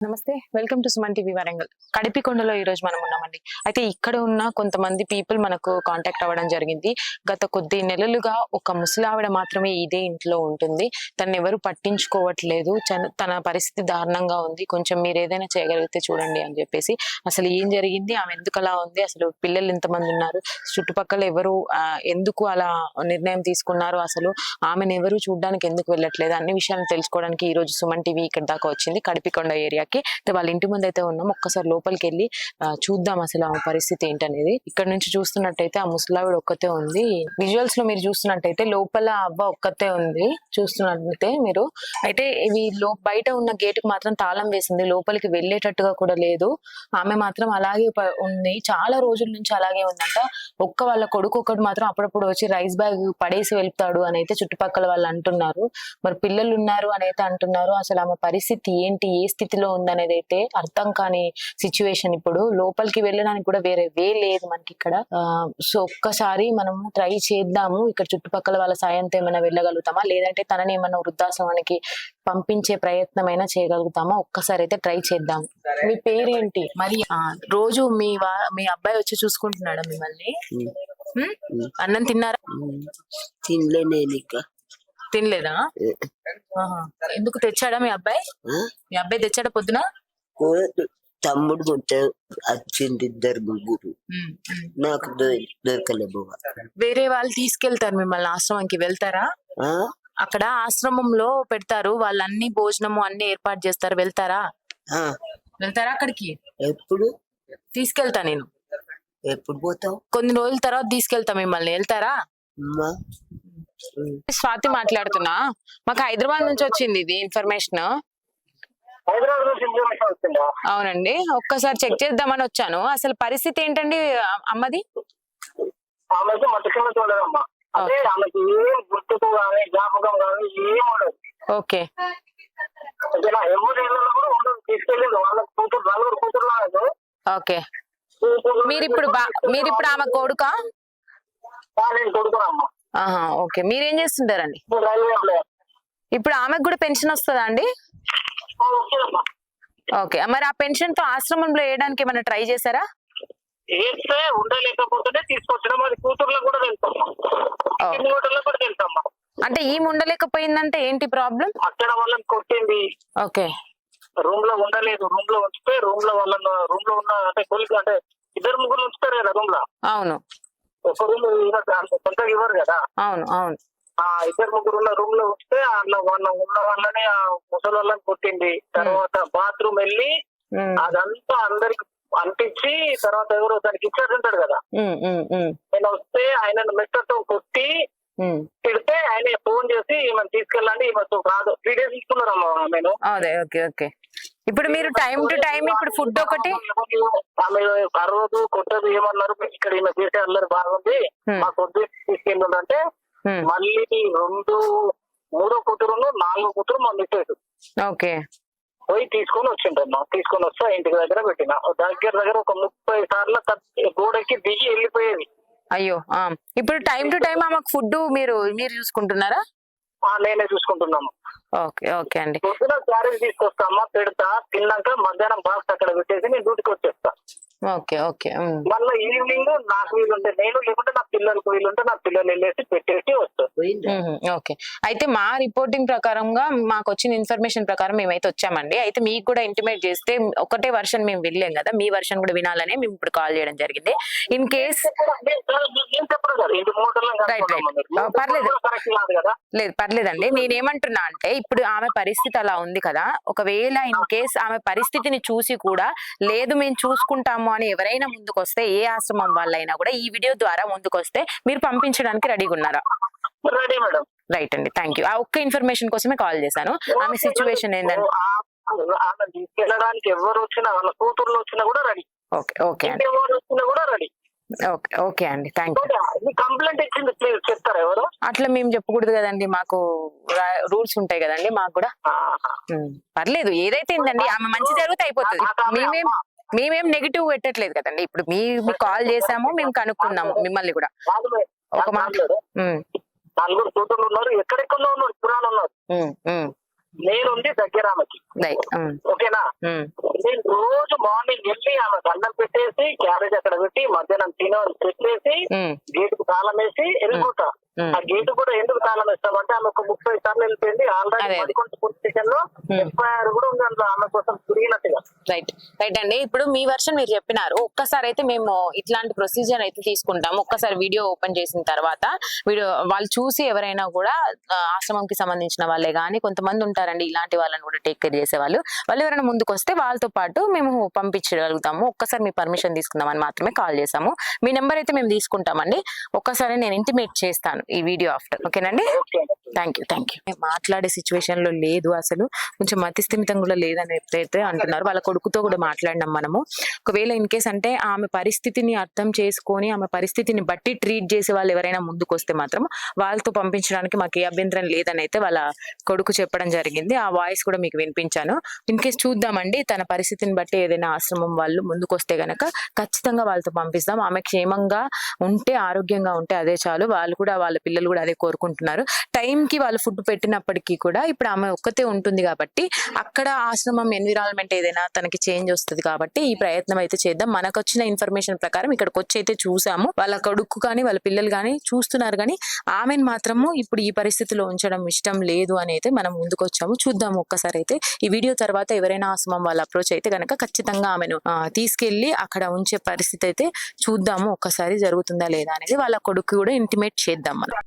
నమస్తే, welcome to Suman TV Warangal. కడిపికొండలో ఈ రోజు మనం ఉన్నామండి. అయితే ఇక్కడ ఉన్న కొంతమంది పీపుల్ మనకు కాంటాక్ట్ అవ్వడం జరిగింది. గత కొద్ది నెలలుగా ఒక ముసలావిడ మాత్రమే ఇదే ఇంట్లో ఉంటుంది. తను ఎవరు పట్టించుకోవట్లేదు. తన పరిస్థితి దారుణంగా ఉంది, కొంచెం మీరు ఏదైనా చేయగలిగితే చూడండి అని చెప్పేసి. అసలు ఏం జరిగింది, ఆమె ఎందుకు అలా ఉంది, అసలు పిల్లలు ఎంతమంది ఉన్నారు, చుట్టుపక్కల ఎవరు ఎందుకు అలా నిర్ణయం తీసుకున్నారు, అసలు ఆమెను ఎవరు చూడడానికి ఎందుకు వెళ్ళట్లేదు, అన్ని విషయాలను తెలుసుకోవడానికి ఈ రోజు సుమన్ టీవీ ఇక్కడ దాకా వచ్చింది, కడిపికొండ ఏరియా. వాళ్ళ ఇంటి ముందు అయితే ఉన్నాం. ఒక్కసారి లోపలికి వెళ్ళి చూద్దాం అసలు ఆ పరిస్థితి ఏంటనేది. ఇక్కడ నుంచి చూస్తున్నట్టయితే ఆ ముసలావిడ ఒక్కతే ఉంది. విజువల్స్ లో మీరు చూస్తున్నట్టయితే లోపల అవ్వ ఒక్కతే ఉంది. చూస్తున్నట్టయితే మీరు అయితే ఇవి బయట ఉన్న గేట్ కు మాత్రం తాళం వేసింది, లోపలికి వెళ్ళేటట్టుగా కూడా లేదు. ఆమె మాత్రం అలాగే ఉంది, చాలా రోజుల నుంచి అలాగే ఉందంట. వాళ్ళ కొడుకు ఒకటి మాత్రం అప్పుడప్పుడు వచ్చి రైస్ బ్యాగ్ పడేసి వెళ్తాడు అని అయితే చుట్టుపక్కల వాళ్ళు అంటున్నారు. మరి పిల్లలు ఉన్నారు అని అయితే అంటున్నారు. అసలు ఆమె పరిస్థితి ఏంటి, ఏ స్థితిలో ఉందనేది అయితే అర్థం కాని సిచ్యువేషన్. ఇప్పుడు లోపలికి వెళ్ళడానికి కూడా వేరే వే లేదు మనకి ఇక్కడ. సో ఒక్కసారి మనం ట్రై చేద్దాము, ఇక్కడ చుట్టుపక్కల వాళ్ళ సాయంతో ఏమైనా వెళ్ళగలుగుతామా, లేదంటే తనని ఏమైనా వృద్ధాశ్రమానికి పంపించే ప్రయత్నమైనా చేయగలుగుతామా, ఒక్కసారి అయితే ట్రై చేద్దాం. మీ పేరేంటి మరి? రోజు మీ అబ్బాయి వచ్చి చూసుకుంటున్నాడా మిమ్మల్ని? అన్నం తిన్నారా? తినలే నేను ఇక. తినలేదా? ఎందుకు? తెచ్చాడా మీ అబ్బాయి? మీ అబ్బాయి తెచ్చాడా పొద్దున? తమ్ముడు కొంటే వచ్చింది, ఇద్దరు ముగ్గురు. నాకు దొరకలే బాబా. వేరే వాళ్ళు తీసుకెళ్తారు మిమ్మల్ని ఆశ్రమంకి, వెళ్తారా? అక్కడ ఆశ్రమంలో పెడతారు, వాళ్ళు అన్ని భోజనము అన్ని ఏర్పాటు చేస్తారు, వెళ్తారా? వెళ్తారా అక్కడికి? ఎప్పుడు తీసుకెళ్తా నేను. ఎప్పుడు పోతావు? కొన్ని రోజుల తర్వాత తీసుకెళ్తా మిమ్మల్ని, వెళ్తారా? స్వాతి మాట్లాడుతున్నా, మాకు హైదరాబాద్ నుంచి వచ్చింది ఇది ఇన్ఫర్మేషన్. అవునండి, ఒక్కసారి చెక్ చేద్దామని వచ్చాను. అసలు పరిస్థితి ఏంటండి అమ్మది? ఆమెకి మట్టుకున్న చూడదమ్మా, అంటే ఆమెకి ఏం గుర్తుకు కానీ జ్ఞాపకం కానీ ఏం ఉండదు. ఓకే, ఎవరు కూడా ఉండదు. తీసుకెళ్ళి వాళ్ళ కూతురు, నలుగురు కూతురు. ఓకే, మీరిప్పుడు ఆమె కొడుకా? నేను కొడుకునమ్మా. ఓకే, మీరేం చేస్తుంటారండి? Railway employee. ఇప్పుడు ఆమెకు కూడా పెన్షన్ వస్తుందా అండి? ఓకే, మరి ఆ పెన్షన్ తో ఆశ్రమంలో వేయడానికి ఏమైనా ట్రై చేశారా? వేస్తే ఉండలేకపోతే తీసుకొచ్చడం, అది కూతుర్లో కూడా వెళ్తామ్మా, మూటల్లో కూడా వెళ్తామ్మా. అంటే ఈ ఉండలేకపోయిందంటే ఏంటి ప్రాబ్లం? అక్కడ వాళ్ళని కొట్టింది. ఓకే, రూమ్ లో ఉండలేదు, రూమ్ లో ఉంచితే రూమ్ లో వాళ్ళని రూమ్ లో ఉన్న అంటే కొలికి అంటే ఇద్దరు ముగ్గురు ఉంచుతారు కదా రూమ్ లో. అవును, ఒక రూమ్ సొంతగా ఇవ్వరు కదా. అవును అవును. ఇద్దరు ముగ్గురు ఉన్న రూమ్ లో ఉంచితే ఉన్న వాళ్ళని ఆ ముసలి వాళ్ళని కొట్టింది. తర్వాత బాత్రూమ్ వెళ్ళి అదంతా అందరికి అంటించి, తర్వాత ఎవరో దానికి ఇచ్చారు ఉంటాడు కదా, ఆయన వస్తే ఆయనను మెట్టతో కొట్టి తిడితే ఆయన ఫోన్ చేసి ఈమెను తీసుకెళ్ళండి, ఈమెతో కాదు 3 days తీసుకున్నారమ్మా ఆమెను. Okay okay. ఇప్పుడు మీరు టైం టు టైం ఇప్పుడు ఫుడ్ ఒకటి ఆమె అరవదు కొట్టదు ఏమన్నారు, ఇక్కడ ఈమె చేసే అల్లరి బాగుంది, మా కొద్ది తీసుకెళ్ళంటే మళ్ళీ 3వ కూతురును 4వ కూతురు మా మిస్సెస్ ఓకే పోయి తీసుకొని వచ్చిండమ్మా. తీసుకొని వస్తే ఇంటికి దగ్గర పెట్టిన, దగ్గర ఒక 30 సార్లు గోడకి దిగి వెళ్ళిపోయేది. అయ్యో, ఇప్పుడు టైం టు టైం ఆమెకు ఫుడ్ మీరు చూసుకుంటున్నారా? నేనే చూసుకుంటున్నాము. ఓకే ఓకే అండి. పొద్దున క్యారేజ్ తీసుకొస్తామా, పెడతా, తిన్నాక మధ్యాహ్నం బాక్స్ అక్కడ పెట్టేసి నేను డ్యూటీకి వచ్చేస్తా. Okay okay. మళ్ళీ ఈవినింగ్ నాకు వీలుంటే నేను, లేకుంటే నా పిల్లలకు వీలుంటే నా పిల్లలు వెళ్ళేసి పెట్టేసి వస్తారు. ఓకే, అయితే మా రిపోర్టింగ్ ప్రకారంగా మాకు వచ్చిన ఇన్ఫర్మేషన్ ప్రకారం మేమైతే వచ్చామండి. అయితే మీకు కూడా ఇంటిమేట్ చేస్తే ఒకటే వర్షన్ మేము వెళ్ళాం కదా, మీ వర్షన్ కూడా వినాలని మేము ఇప్పుడు కాల్ చేయడం జరిగింది. ఇన్ కేస్ లేదు పర్లేదండి, నేనేమంటున్నా అంటే ఇప్పుడు ఆమె పరిస్థితి అలా ఉంది కదా, ఒకవేళ ఇన్ కేస్ ఆమె పరిస్థితిని చూసి కూడా లేదు మేము చూసుకుంటాము అని ఎవరైనా ముందుకొస్తే, ఏ ఆశ్రమం వాళ్ళైనా కూడా ఈ వీడియో ద్వారా ముందుకొస్తే మీరు పంపించడానికి రెడీగా ఉన్నారా? Ready madam. రైట్ అండి, థ్యాంక్ యూ. ఆ ఒక్క ఇన్ఫర్మేషన్ కోసమే కాల్ చేశాను. ఆమె సిచ్యువేషన్ ఏంటంటే తీసుకెళ్ళడానికి ఎవరు వచ్చినా, వాళ్ళ కూతుర్లు వచ్చినా కూడా రెడీ. ఓకే ఓకే అండి, ఎవరు వచ్చినా కూడా రెడీ. ఓకే ఓకే అండి, థ్యాంక్ యూ. కంప్లైంట్ ఇచ్చింది ప్లీజ్ చెప్తారా ఎవరు? అట్లా మేము చెప్పకూడదు కదండి, మాకు రూల్స్ ఉంటాయి కదండి మాకు కూడా. పర్లేదు, ఏదైతే ఏంటండి ఆమె మంచి జరిగితే అయిపోతుంది. మేమేం నెగిటివ్ పెట్టట్లేదు కదండి. ఇప్పుడు మీ కాల్ చేసాము, మేము కనుక్కున్నాము మిమ్మల్ని కూడా. ఒక మాట, 4 కూతుర్లు ఉన్నారు, ఎక్కడెక్కడ ఉన్నారు, పురాణం ఉన్నారు. నేనుంది దగ్గర ఆమెకి. రైట్. ఓకేనా, నేను రోజు మార్నింగ్ వెళ్ళి ఆమె దండం పెట్టేసి క్యారేజ్ అక్కడ పెట్టి మధ్యాహ్నం పెట్టేసి గేట్ కు తాళం వేసి వెళ్ళిపోతా. ఆ గేట్ కూడా ఎందుకు తాళం వేస్తామంటే ఆమె ఒక 30 సార్లు వెళ్ళిపోయింది. ఆల్రెడీ మడికొండ పోలీస్ స్టేషన్ లో ఎఫ్ఐఆర్ కూడా ఉంది అందులో ఆమె కోసం తిరిగినట్టుగా. రైట్ రైట్ అండి. ఇప్పుడు మీ వర్షన్ మీరు చెప్పినారు. ఒక్కసారి అయితే మేము ఇట్లాంటి ప్రొసీజర్ అయితే తీసుకుంటాము. ఒక్కసారి వీడియో ఓపెన్ చేసిన తర్వాత వీడియో వాళ్ళు చూసి ఎవరైనా కూడా ఆశ్రమంకి సంబంధించిన వాళ్ళే కానీ కొంతమంది ఉంటారండి ఇలాంటి వాళ్ళని కూడా టేక్ కేర్ చేసే వాళ్ళు ఎవరైనా ముందుకు వస్తే వాళ్ళతో పాటు మేము పంపించగలుగుతాము. ఒక్కసారి మీ పర్మిషన్ తీసుకుందామని మాత్రమే కాల్ చేసాము. మీ నెంబర్ అయితే మేము తీసుకుంటామండి. ఒక్కసారి నేను ఇంటిమేట్ చేస్తాను ఈ వీడియో ఆఫ్టర్. ఓకేనండి, థ్యాంక్ యూ. మాట్లాడే సిచ్యువేషన్ లో లేదు, అసలు కొంచెం మతిస్థిమితం కూడా లేదని ఎప్పుడైతే అంటున్నారు. వాళ్ళ కొడుకుతో కూడా మాట్లాడినాం మనము. ఒకవేళ ఇన్ కేస్ అంటే ఆమె పరిస్థితిని అర్థం చేసుకొని ఆమె పరిస్థితిని బట్టి ట్రీట్ చేసే వాళ్ళు ఎవరైనా ముందుకు వస్తే మాత్రం వాళ్ళతో పంపించడానికి మాకు ఏ అభ్యంతరం లేదని అయితే వాళ్ళ కొడుకు చెప్పడం జరిగింది. ఆ వాయిస్ కూడా మీకు వినిపించాను. ఇన్ కేస్ చూద్దామండి, తన పరిస్థితిని బట్టి ఏదైనా ఆశ్రమం వాళ్ళు ముందుకు వస్తే గనక ఖచ్చితంగా వాళ్ళతో పంపిస్తాం. ఆమె క్షేమంగా ఉంటే ఆరోగ్యంగా ఉంటే అదే చాలు. వాళ్ళు కూడా వాళ్ళ పిల్లలు కూడా అదే కోరుకుంటున్నారు. టైంకి వాళ్ళు ఫుడ్ పెట్టినప్పటికీ కూడా ఇప్పుడు ఆమె ఒక్కతే ఉంటుంది కాబట్టి అక్కడ ఆశ్రమం ఎన్విరాన్మెంట్ ఏదైనా తనకి చేంజ్ వస్తుంది కాబట్టి ఈ ప్రయత్నం అయితే చేద్దాం. మనకు వచ్చిన ఇన్ఫర్మేషన్ ప్రకారం ఇక్కడికి వచ్చి అయితే చూసాము. వాళ్ళ కొడుకు కానీ వాళ్ళ పిల్లలు కానీ చూస్తున్నారు, కానీ ఆమెను మాత్రము ఇప్పుడు ఈ పరిస్థితిలో ఉంచడం ఇష్టం లేదు అని అయితే మనం ముందుకు వచ్చాము. చూద్దాము ఒక్కసారి అయితే ఈ వీడియో తర్వాత ఎవరైనా ఆశ్రమం వాళ్ళ అప్రోచ్ అయితే కనుక ఖచ్చితంగా ఆమెను తీసుకెళ్లి అక్కడ ఉంచే పరిస్థితి అయితే చూద్దాము. ఒక్కసారి జరుగుతుందా లేదా అనేది వాళ్ళ కొడుకు కూడా ఇంటిమేట్ చేద్దాం మనం.